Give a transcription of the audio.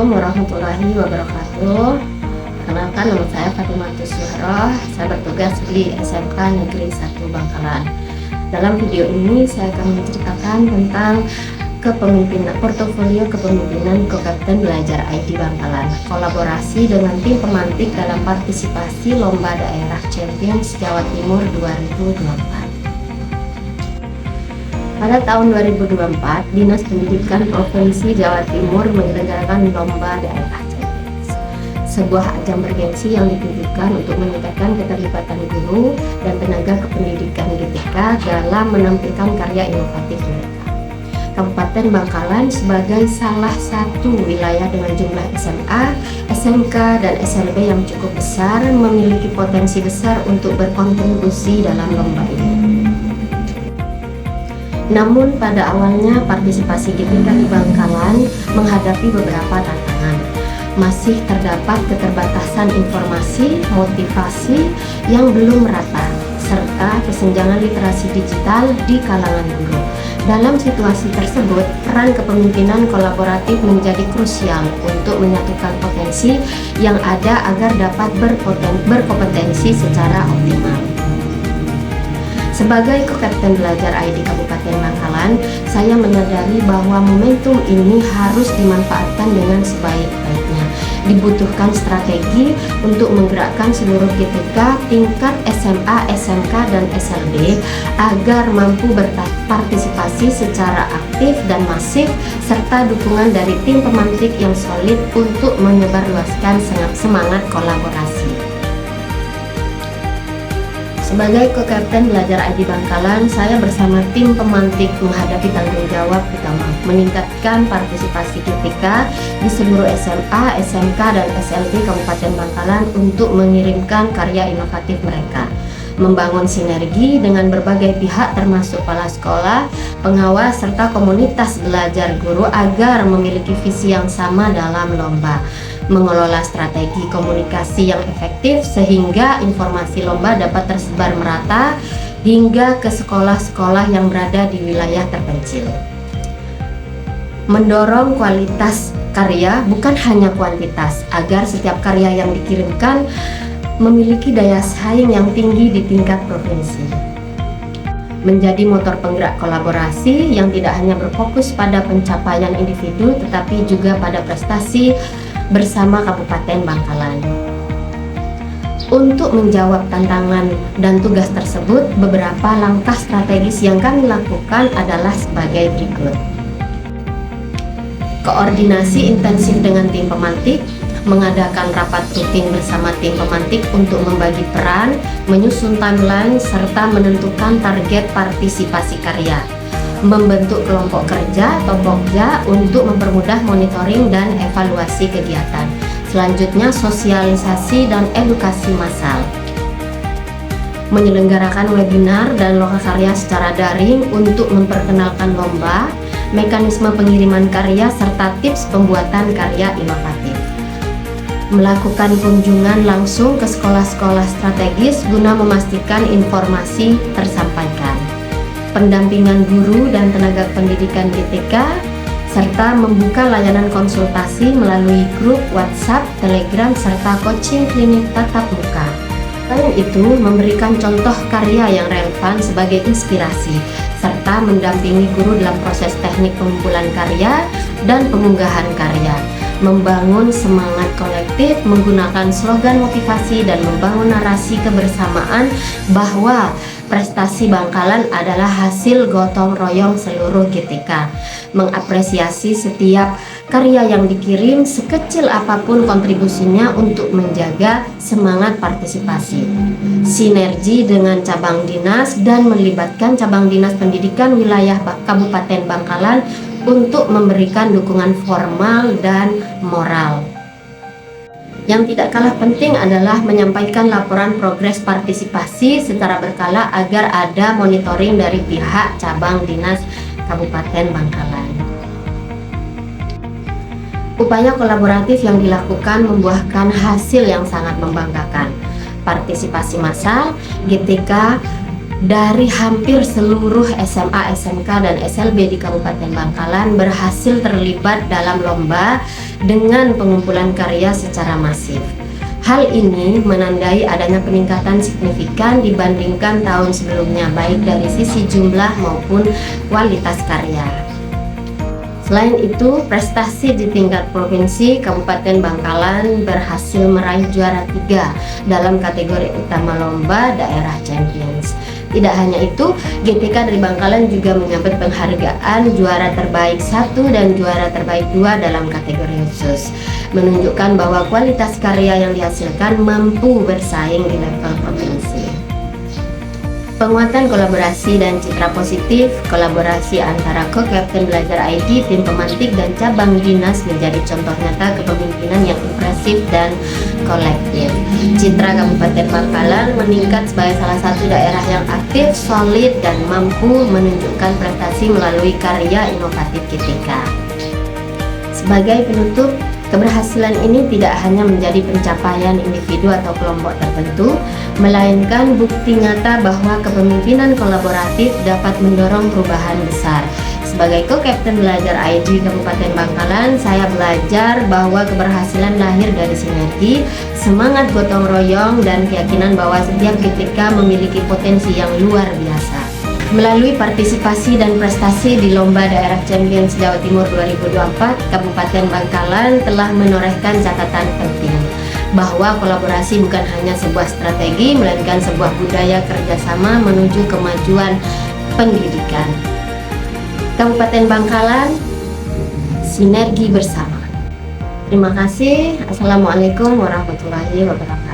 Assalamualaikum warahmatullahi wabarakatuh. Perkenalkan, nama saya Fatimatus Zuhroh. Saya bertugas di SMK Negeri 1 Bangkalan. Dalam video ini saya akan menceritakan tentang portofolio kepemimpinan Ko-Kapten Belajar ID Bangkalan, kolaborasi dengan tim pemantik dalam partisipasi Lomba Daerah Champions Jawa Timur 2024. Pada tahun 2024, Dinas Pendidikan Provinsi Jawa Timur menyelenggarakan Lomba Daerah Champions, sebuah ajang bergengsi yang ditujukan untuk meningkatkan keterlibatan guru dan tenaga kependidikan GTK dalam menampilkan karya inovatif mereka. Kabupaten Bangkalan sebagai salah satu wilayah dengan jumlah SMA, SMK, dan SLB yang cukup besar memiliki potensi besar untuk berkontribusi dalam lomba ini. Namun pada awalnya partisipasi GTK di Bangkalan menghadapi beberapa tantangan. Masih terdapat keterbatasan informasi, motivasi yang belum merata, serta kesenjangan literasi digital di kalangan guru. Dalam situasi tersebut, peran kepemimpinan kolaboratif menjadi krusial untuk menyatukan potensi yang ada agar dapat berkompetensi secara optimal. Sebagai Ko-Kapten Belajar ID Kabupaten Bangkalan, saya menyadari bahwa momentum ini harus dimanfaatkan dengan sebaik-baiknya. Dibutuhkan strategi untuk menggerakkan seluruh GTK tingkat SMA, SMK, dan SLB agar mampu berpartisipasi secara aktif dan masif, serta dukungan dari tim pemantik yang solid untuk menyebarluaskan semangat kolaborasi. Sebagai Ko-Kapten Belajar ID Bangkalan, saya bersama tim pemantik menghadapi tanggung jawab utama meningkatkan partisipasi GTK di seluruh SMA, SMK, dan SLB Kabupaten Bangkalan untuk mengirimkan karya inovatif mereka, membangun sinergi dengan berbagai pihak termasuk kepala sekolah, pengawas, serta komunitas belajar guru agar memiliki visi yang sama dalam lomba, mengelola strategi komunikasi yang efektif sehingga informasi lomba dapat tersebar merata hingga ke sekolah-sekolah yang berada di wilayah terpencil. Mendorong kualitas karya bukan hanya kuantitas agar setiap karya yang dikirimkan memiliki daya saing yang tinggi di tingkat provinsi. Menjadi motor penggerak kolaborasi yang tidak hanya berfokus pada pencapaian individu tetapi juga pada prestasi bersama Kabupaten Bangkalan. Untuk menjawab tantangan dan tugas tersebut, beberapa langkah strategis yang kami lakukan adalah sebagai berikut. Koordinasi intensif dengan tim pemantik, mengadakan rapat rutin bersama tim pemantik untuk membagi peran, menyusun timeline, serta menentukan target partisipasi karya. Membentuk kelompok kerja atau pokja untuk mempermudah monitoring dan evaluasi kegiatan. Selanjutnya, sosialisasi dan edukasi massal. Menyelenggarakan webinar dan lokakarya secara daring untuk memperkenalkan lomba, mekanisme pengiriman karya, serta tips pembuatan karya inovatif. Melakukan kunjungan langsung ke sekolah-sekolah strategis guna memastikan informasi tersampaikan. Pendampingan guru dan tenaga pendidikan GTK, serta membuka layanan konsultasi melalui grup WhatsApp, Telegram, serta coaching klinik tatap muka. Selain itu, memberikan contoh karya yang relevan sebagai inspirasi, serta mendampingi guru dalam proses teknik pengumpulan karya dan pengunggahan karya. Membangun semangat kolektif menggunakan slogan motivasi dan membangun narasi kebersamaan bahwa prestasi Bangkalan adalah hasil gotong royong seluruh GTK. Mengapresiasi setiap karya yang dikirim sekecil apapun kontribusinya untuk menjaga semangat partisipasi. Sinergi dengan cabang dinas dan melibatkan cabang dinas pendidikan wilayah Kabupaten Bangkalan untuk memberikan dukungan formal dan moral. Yang tidak kalah penting adalah menyampaikan laporan progres partisipasi secara berkala agar ada monitoring dari pihak cabang dinas Kabupaten Bangkalan. Upaya kolaboratif yang dilakukan membuahkan hasil yang sangat membanggakan. Partisipasi massal, GTK dari hampir seluruh SMA, SMK, dan SLB di Kabupaten Bangkalan berhasil terlibat dalam lomba dengan pengumpulan karya secara masif. Hal ini menandai adanya peningkatan signifikan dibandingkan tahun sebelumnya, baik dari sisi jumlah maupun kualitas karya. Selain itu, prestasi di tingkat provinsi Kabupaten Bangkalan berhasil meraih juara 3 dalam kategori utama lomba daerah Champions. Tidak hanya itu, GTK dari Bangkalan juga menyabet penghargaan juara terbaik 1 dan juara terbaik 2 dalam kategori khusus, menunjukkan bahwa kualitas karya yang dihasilkan mampu bersaing di level provinsi. Penguatan kolaborasi dan citra positif, kolaborasi antara Co-Captain Belajar ID, tim pemantik, dan cabang dinas menjadi contoh nyata kepemimpinan yang impresif dan kolektif. Citra Kabupaten Bangkalan meningkat sebagai salah satu daerah yang aktif, solid, dan mampu menunjukkan prestasi melalui karya inovatif GTK. Sebagai penutup, keberhasilan ini tidak hanya menjadi pencapaian individu atau kelompok tertentu, melainkan bukti nyata bahwa kepemimpinan kolaboratif dapat mendorong perubahan besar. Sebagai Co-Captain Belajar ID Kabupaten Bangkalan, saya belajar bahwa keberhasilan lahir dari sinergi, semangat gotong royong, dan keyakinan bahwa setiap GTK memiliki potensi yang luar biasa. Melalui partisipasi dan prestasi di Lomba Daerah Champions Jawa Timur 2024, Kabupaten Bangkalan telah menorehkan catatan penting bahwa kolaborasi bukan hanya sebuah strategi, melainkan sebuah budaya kerjasama menuju kemajuan pendidikan. Kabupaten Bangkalan, sinergi bersama. Terima kasih. Assalamualaikum warahmatullahi wabarakatuh.